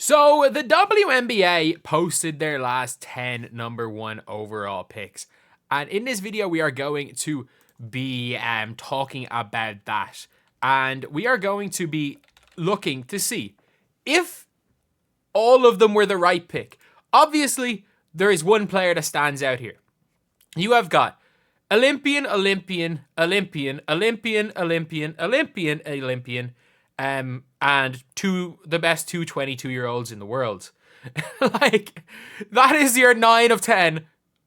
So the WNBA posted their last 10 number 1 overall picks. And in this video, we are going to be talking about that. And we are going to be looking to see if all of them were the right pick. Obviously, there is one player that stands out here. You have got Olympian, and the best 22-year-olds in the world. Like, that is your 9 of 10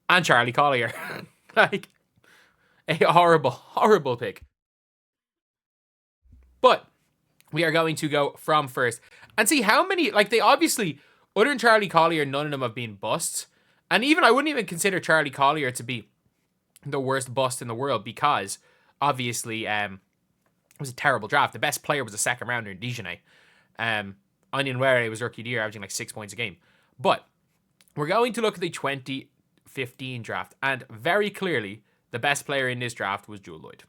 and Charlie Collier. Like, a horrible pick. But we are going to go from first and see how many, like, they obviously, other than Charlie Collier, none of them have been busts. And even, I wouldn't even consider Charlie Collier to be the worst bust in the world because, obviously, it was a terrible draft. The best player was a second rounder in Dijonais. Onion Ware was rookie of the year, averaging like 6 points a game. But we're going to look at the 2015 draft, and very clearly, the best player in this draft was Jewel Lloyd.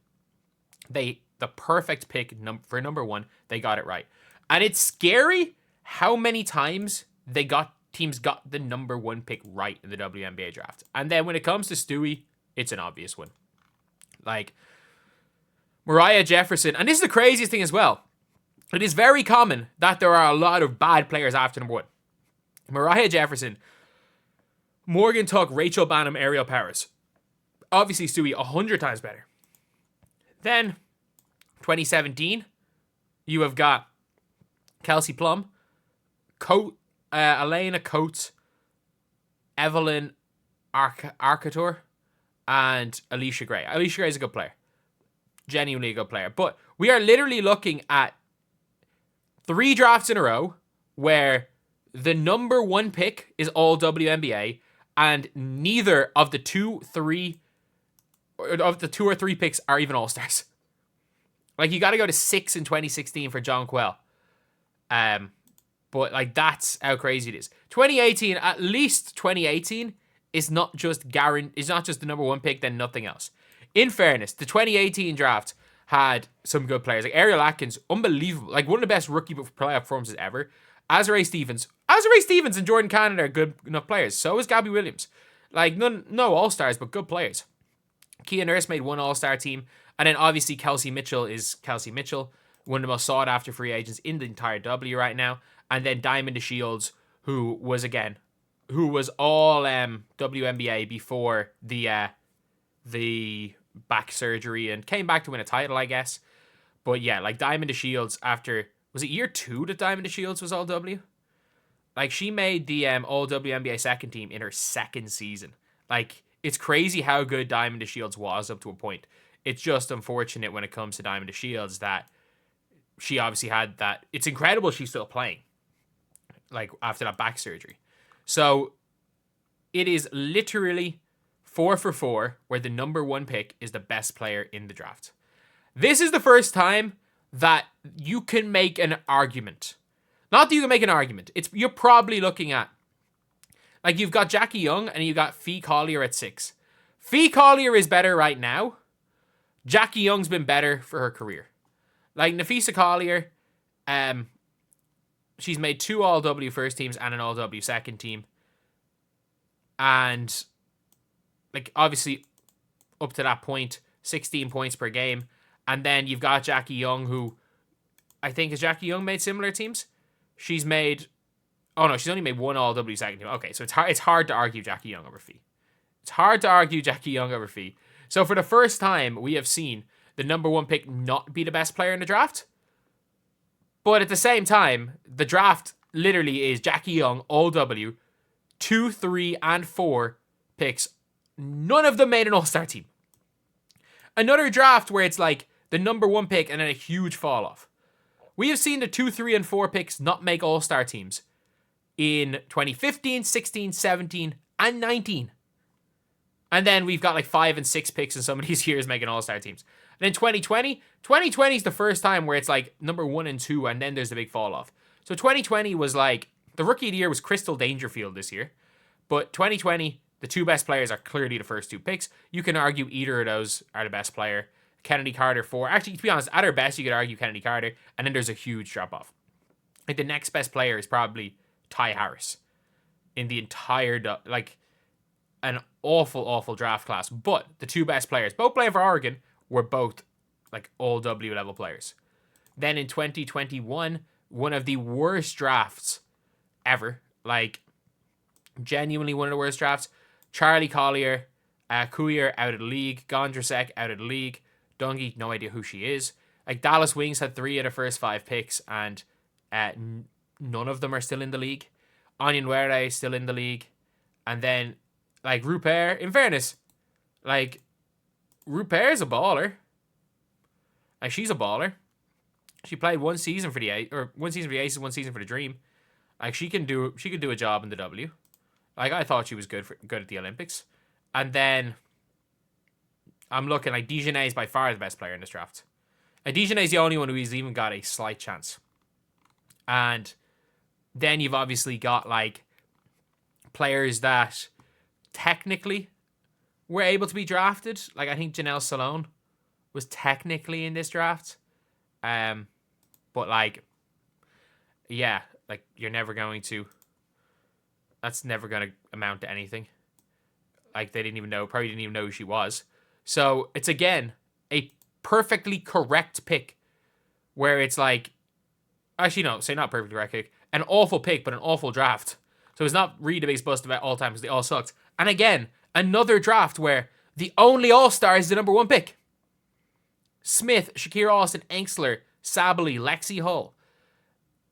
The perfect pick for number 1. They got it right. And it's scary how many times teams got the number 1 pick right in the WNBA draft. And then when it comes to Stewie, it's an obvious one. Like, Mariah Jefferson, and this is the craziest thing as well. It is very common that there are a lot of bad players after number 1. Mariah Jefferson, Morgan Tuck, Rachel Banham, Ariel Powers. Obviously, Stewie, 100 times better. Then, 2017, you have got Kelsey Plum, Elena Coates, Evelyn Arcator, and Alicia Gray. Alicia Gray is a good player. Genuinely a good player. But we are literally looking at 3 drafts in a row where the number 1 pick is all WNBA, and neither of the 2 or 3 picks are even All-Stars. Like, you got to go to 6 in 2016 for John Quell. But, like, that's how crazy it is. 2018, at least 2018, is not just the number 1 pick, then nothing else. In fairness, the 2018 draft had some good players. Like, Ariel Atkins, unbelievable. Like, one of the best rookie playoff performances ever. Azurá Stevens and Jordan Cannon are good enough players. So is Gabby Williams. Like, no All-Stars, but good players. Kia Nurse made 1 All-Star team. And then, obviously, Kelsey Mitchell is Kelsey Mitchell, one of the most sought-after free agents in the entire W right now. And then Diamond DeShields, who was all WNBA before the back surgery and came back to win a title, I guess. But yeah, like, Diamond DeShields, after, was it year 2 that Diamond DeShields was all W? Like, she made the all WNBA second team in her second season. Like, it's crazy how good Diamond DeShields was up to a point. It's just unfortunate when it comes to Diamond DeShields that she obviously had that. It's incredible she's still playing, like, after that back surgery. So it is literally 4 for 4 where the number 1 pick is the best player in the draft. This is the first time that you can make an argument. Not that you can make an argument. You're probably looking at, like, you've got Jackie Young and you've got Fee Collier at 6. Fee Collier is better right now. Jackie Young's been better for her career. Like, Napheesa Collier, she's made 2 All-W first teams and an All-W second team. And, like, obviously, up to that point, 16 points per game. And then you've got Jackie Young, who, I think, has Jackie Young made similar teams? She's only made 1 All-W second team. Okay, so it's hard to argue Jackie Young over Fee. It's hard to argue Jackie Young over Fee. So for the first time, we have seen the number 1 pick not be the best player in the draft. But at the same time, the draft literally is Jackie Young, all W, 2, 3, and 4 picks. None of them made an All-Star team. Another draft where it's like the number 1 pick and then a huge fall off. We have seen the 2, 3, and 4 picks not make All-Star teams in 2015, 16, 17, and 19. And then we've got like 5 and 6 picks in some of these years making All-Star teams. And then 2020 is the first time where it's like number 1 and 2, and then there's a big fall off. So 2020 was like, the rookie of the year was Crystal Dangerfield this year. But 2020, the 2 best players are clearly the first 2 picks. You can argue either of those are the best player. Kennedy Carter 4. Actually, to be honest, at her best, you could argue Kennedy Carter. And then there's a huge drop off. Like, the next best player is probably Ty Harris in the entire, like, an awful draft class. But the two best players, both playing for Oregon, were both, like, all W level players. Then in 2021, one of the worst drafts ever. Like, genuinely one of the worst drafts. Charlie Collier, Couillard out of the league. Gondrasek out of the league. Dungy, no idea who she is. Like, Dallas Wings had 3 of the first 5 picks, and none of them are still in the league. Onion Were still in the league. And then, like, Rupert, in fairness, like, Rupert's a baller. Like, she's a baller. She played one season for the Aces, and 1 season for the Dream. Like, she can do a job in the W. Like, I thought she was good at the Olympics. And then I'm looking, like, Dijonay is by far the best player in this draft. And Dijonay is the only one who's even got a slight chance. And then you've obviously got, like, players that technically were able to be drafted. Like, I think Janelle Salone was technically in this draft. But, like, yeah, like, you're never going to... That's never going to amount to anything. Like, probably didn't even know who she was. So, it's, again, a perfectly correct pick. Where it's, like... Actually, no, say not perfectly correct pick. An awful pick, but an awful draft. So, it's not really the biggest bust of all time, because they all sucked. And, again, another draft where the only all-star is the number 1 pick. Smith, Shakira Austin, Enxler, Sabally, Lexi Hull.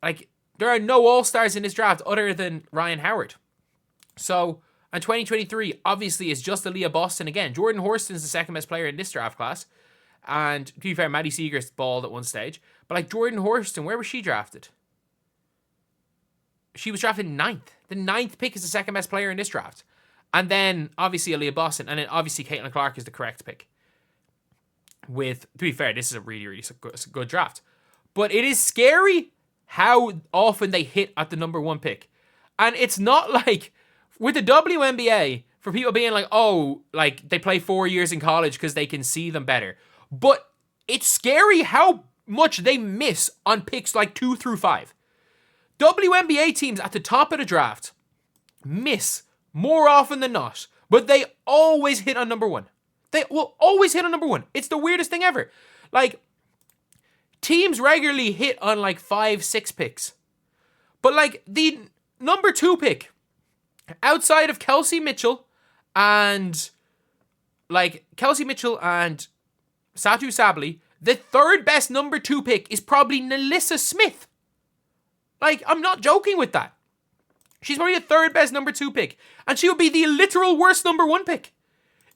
Like, there are no all-stars in this draft other than Ryan Howard. So, and 2023, obviously, is just Aaliyah Boston again. Jordan Horston's the second best player in this draft class. And, to be fair, Maddie Seeger's balled at one stage. But, like, Jordan Horston, where was she drafted? She was drafted 9th. The 9th pick is the second best player in this draft. And then, obviously, Aaliyah Boston. And then, obviously, Caitlin Clark is the correct pick. To be fair, this is a really good draft. But it is scary how often they hit at the number 1 pick. And it's not like, with the WNBA, for people being like, oh, like, they play 4 years in college because they can see them better. But it's scary how much they miss on picks like 2 through 5. WNBA teams at the top of the draft miss more often than not, but they always hit on number 1. They will always hit on number 1. It's the weirdest thing ever. Like, teams regularly hit on like 5, 6 picks. But like the number 2 pick, outside of Kelsey Mitchell and Satu Sabally, the third best number 2 pick is probably Nalissa Smith. Like, I'm not joking with that. She's probably the third best number 2 pick. And she would be the literal worst number 1 pick.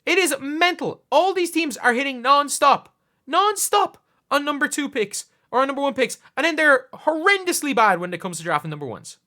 It is mental. All these teams are hitting non-stop on number 2 picks or on number 1 picks. And then they're horrendously bad when it comes to drafting number 1s.